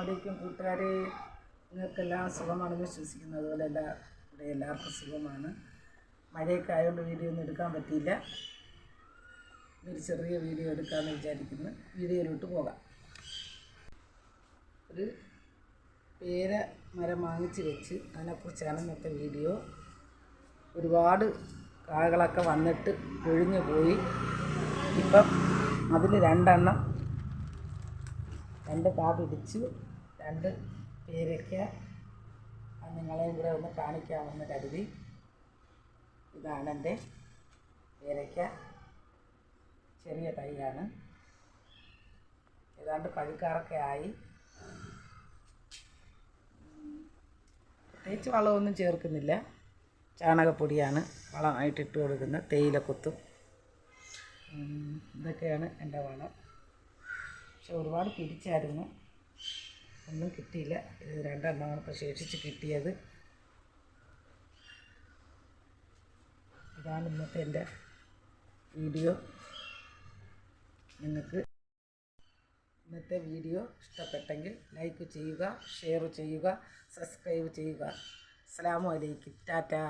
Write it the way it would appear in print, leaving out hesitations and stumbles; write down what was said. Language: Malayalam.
അസ്സലാമലൈക്കും കൂട്ടുകാരെ, നിങ്ങൾക്കെല്ലാം സുഖമാണെന്ന് വിശ്വസിക്കുന്നത്. അതുപോലെ ഇവിടെ എല്ലാവർക്കും സുഖമാണ്. മഴയൊക്കെ ആയതുകൊണ്ട് വീഡിയോ ഒന്നും എടുക്കാൻ പറ്റിയില്ല. ഒരു ചെറിയ വീഡിയോ എടുക്കാമെന്ന് വിചാരിക്കുന്നു. വീഡിയോയിലോട്ട് പോകാം. ഒരു പേര മരം വാങ്ങിച്ച് വെച്ച് അതിനെക്കുറിച്ചാണ് ഇന്നത്തെ വീഡിയോ. ഒരുപാട് കാകളൊക്കെ വന്നിട്ട് കൊഴിഞ്ഞു പോയി. ഇപ്പം അതിൽ രണ്ട് കാ പിടിച്ചു, 2 പേരയ്ക്ക. അത് നിങ്ങളെയും കൂടെ ഒന്ന് കാണിക്കാമെന്ന് കരുതി. ഇതാണ് എൻ്റെ പേരയ്ക്ക, ചെറിയ തൈയാണ്. ഏതാണ്ട് പഴുക്കാറൊക്കെ ആയി. പ്രത്യേകിച്ച് വളമൊന്നും ചേർക്കുന്നില്ല, ചാണകപ്പൊടിയാണ് വളമായിട്ട് ഇട്ട് കൊടുക്കുന്നത്. തേയിലക്കൊത്തും ഇതൊക്കെയാണ് എൻ്റെ വളം. പക്ഷെ ഒരുപാട് പിടിച്ചായിരുന്നു, ഒന്നും കിട്ടിയില്ല. ഇത് 2 ഇപ്പോൾ ശേഷിച്ച് കിട്ടിയത്. ഇതാണ് ഇന്നത്തെ എൻ്റെ വീഡിയോ. നിങ്ങൾക്ക് ഇന്നത്തെ വീഡിയോ ഇഷ്ടപ്പെട്ടെങ്കിൽ ലൈക്ക് ചെയ്യുക, ഷെയർ ചെയ്യുക, സബ്സ്ക്രൈബ് ചെയ്യുക. അസ്സലാമു അലൈക്കും. ടാറ്റാ.